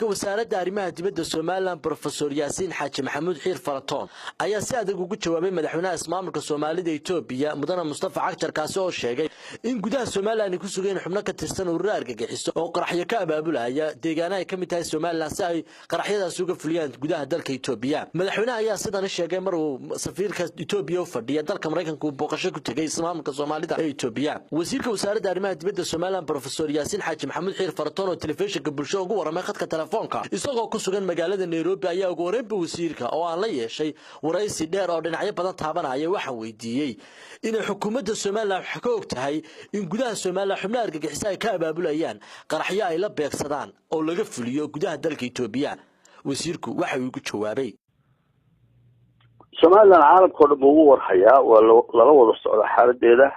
wasiirka wasaaradda arrimaha dibadda Soomaaliland Professor Yaasiin Xaaji Maxamuud Xiir Faratoon ayaa si adag ugu jawaabay madaxweynaha ismaamulka Soomaalida Itoobiya Mudane Mustafa Cagjar kaasi oo sheegay in gudaha Soomaaliland ku sugan xubno ka tirsan urur argagixiso oo qaraxyo ka abaabulaya deegaanada ay kamid tahay Soomaaliland si ay qaraxyadaas uga fuliyaan gudaha dalka Itoobiya madaxweynaha ayaa sidan sheegay mar uu safiirka Itoobiya u fadhiya dalka Mareykanka uu booqasho ku tagay ismaamulka Soomaalida ee Itoobiya wasiirka wasaaradda arrimaha dibadda Soomaaliland Professor Yaasiin Xaaji Maxamuud Xiir Faratoon oo telefishinka bulsho ugu waramay khadka telefoonka isagoo ku sugan magaalada Nairobi ayaa ugu horeynba wasiirka oo aan la yeeshay waraysi dheer oo dhinacyo badan taabanaya waxaan weydiiyay in xukuumadda Soomaaliland wax ka og tahay in gudaha Soomaaliland xubno argagixisay ay ka abaabulayaan qaraxyo ay la beegsadaan oo laga fuliyo gudaha dalka Itoobiya wasiirku waxa uu ku jawaabay Soomaaliland caalamka dhan ugu warhayaa waa lala wada socda xaaladeeda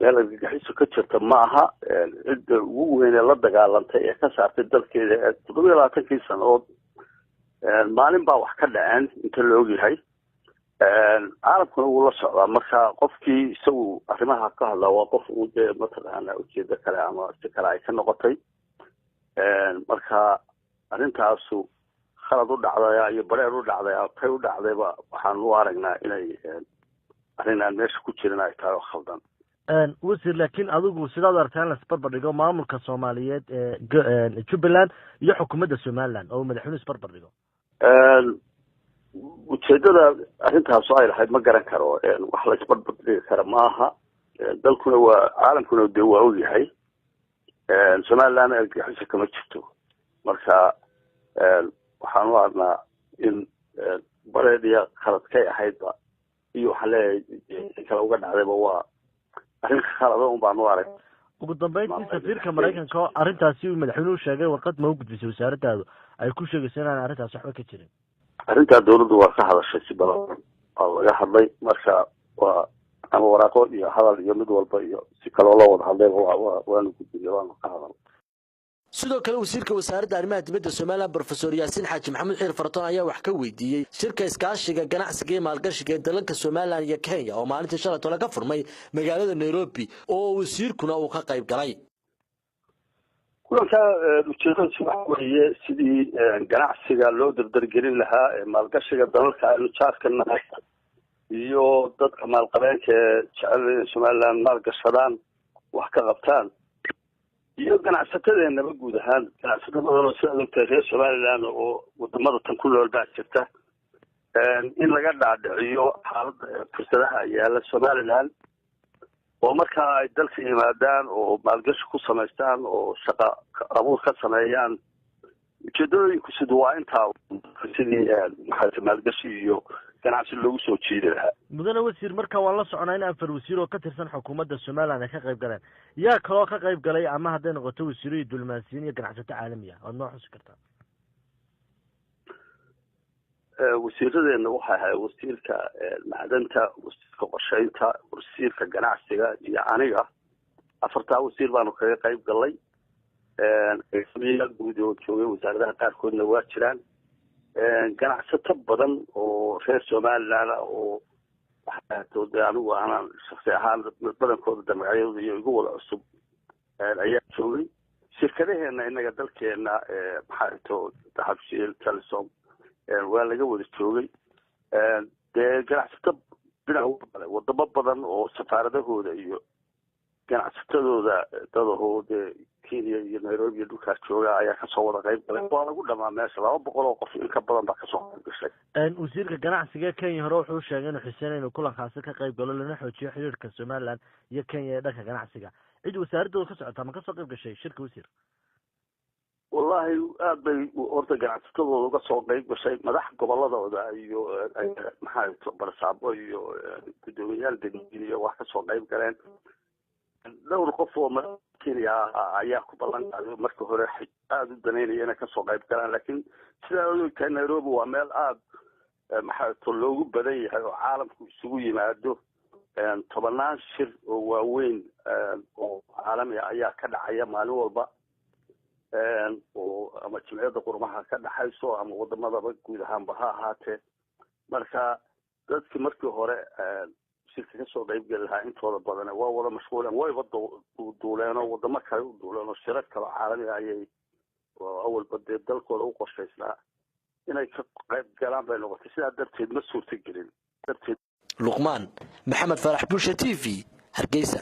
meel argagixiso ka jirta ma aha cidda ugu weyn ee la dagaalantay ee ka saartay dalkeeda 27 sanadood maalin baa wax ka dhaceen inta la ogyahay caalamkuna wuu la socdaa marka qofkii isagu arrimaha ka hadla waa qof uu dee mataqaana ujeeda kale ama si kale ay ka noqotay marka arrintaasu khalad u dhacday iyo bareer u dhacday tay u dhacdayba waxaan u aragnaa inay arrin aan meesha ku jirin ay tahay oo khaldan wasiir laakiin adigu sidaad arkaan la isbarbar dhigo maamulka Soomaaliyeed ee Jubaland iyo xukuumadda Soomaaliland oo madaxweynuhu isbarbar dhigo ujeedada arrintaas ay lahayd ma garan karo wax la isbarbar dhigi karo maaha dalkuna waa caalamkuna dee waa ogyahay Soomaaliland argagixis kama jirto marka waxaan u arnaa in bareediya khaladkay ahaydba iyo waxa leeyahay kala uga dhacdayba waa arrin khalad oo baan u arag ugu dambeyntii safiirka Mareykanka arrintaasi uu madaxweynuhu sheegay warqad ma u gudbisay wasaaraddaadu ay ku sheegayso in aan arrintaas waxba ka jirin arrinta dawladdu waa ka hadashay si badan oo laga hadlay marka waa ama waraaqo iyo hadal iyo mid walba iyo si kale oo loo wada hadlay waanu gudbiyay waanu ka hadalnay sidoo kale wasiirka wasaaradda arrimaha dibadda Soomaaliland Professor Yaasiin Xaaji Maxamuud Xiir Faratoon ayaa wax ka weydiiyay shirka iskaashiga ganacsiga iyo maalgashiga ee dalalka Soomaaliland iyo Kenya oo maalintii shalay laga furmay magaalada Nairobi oo wasiirkuna uu ka qayb galay kulanka ujeedadiisu waxa weeye sidii ganacsiga loo dardargelin lahaa maalgashiga dalalka aynu jaarka nahay iyo dadka maalqabeenka ee jecel in Soomaaliland maalgashadaan wax ka qabtaan iyo ganacsatadeenaba guud ahaan ganacsatada sida loo reer Soomaaliland oo wadamada tan ku nool baa jirta in laga dhaadhiciyo xaaladda fursadaha yaala Soomaaliland oo marka ay dalka yimaadaan oo maalgashi ku sameystaan oo shaqo abuur ka sameeyaan ujeedooyinku sidoo waa intaa sidii maxaa maalgashi iyo ganacsi loogu soo jeedi lahaa mudane wasiir marka waan la soconaa in afar wasiir oo ka tirsan xukuumadda Soomaaliland ay ka qayb galeen yaa kaloo ka qayb galay ama hadday noqoto wasiiro iyo dulmaasiin iyo ganacsato caalami ah oo noo xusi kartaa wasiiradeena waxa ahay wasiirka macdanta wasiirka qorsheynta wasiirka ganacsiga iyo aniga afartaa wasiir baanu kaga qayb galay guud oo joogay wasaaradaha qaarkoodna waa jiraan ganacsato badan oo reer Soomaaliland oo waxaa anigu aanan shakhsi ahaan badankooda magacyadooda iyo igu wada cusub ayaa joogay shirkadaheena inaga dalkeena maxaa too Dahabshiil Telesom waa laga wada joogay dee ganacsato dhinaca wadamo badan oo safaaradahooda iyo ganacsatadooda dadahooda Kenya iyo Nairobi iyo dhulkaas jooga ayaa ka soo wada qayb galay waa lagu dhamaa meesha 200 oo qof in ka badan baa ka soo qayb gashay wasiirka ganacsiga Kenya hore wuxuu sheegay inuu xiseen inuu kulankaas ka qayb galo lana xoojiyo xiriirka Soomaaliland iyo Kenya ee dhanka ganacsiga cid wasaaraddu ka socota ma ka soo qayb gashay shirka wasiir wallahi aad bay horta ganacsatadooda uga soo qayb gashay madax goboladooda iyo maxaa barsaabo iyo gudoomiyaal degmooyin wax ka soo qayb galeen dhowr qof oo Kenya ayaa ku ballan qaaday marka hore aad u daneynaya inay ka soo qayb galaan laakiin sida oo ka Nairobi waa meel aad maxaa loogu badan yahay oo caalamku isugu yimaado tobanaan shir oo waaweyn oo caalami ayaa ka dhacaya maalin walba oo ama jimciyada qurmaha ka dhaxayso ama wadamadaba guud ahaanba ha ahaatee marka dadkii markii hore shirka ka soo qayb gali lahaa intooda badan waa wada mashquuleen wayba duuleen oo wadamo kale u duuleen oo shirar kale caalami ayay oo awalba dee dalkooda u qorshaysnaa inay ka qayb galaan bay noqotay sidaa darteed ma suurtagelin luqmaan maxamed farax bulsha TV hargeysa.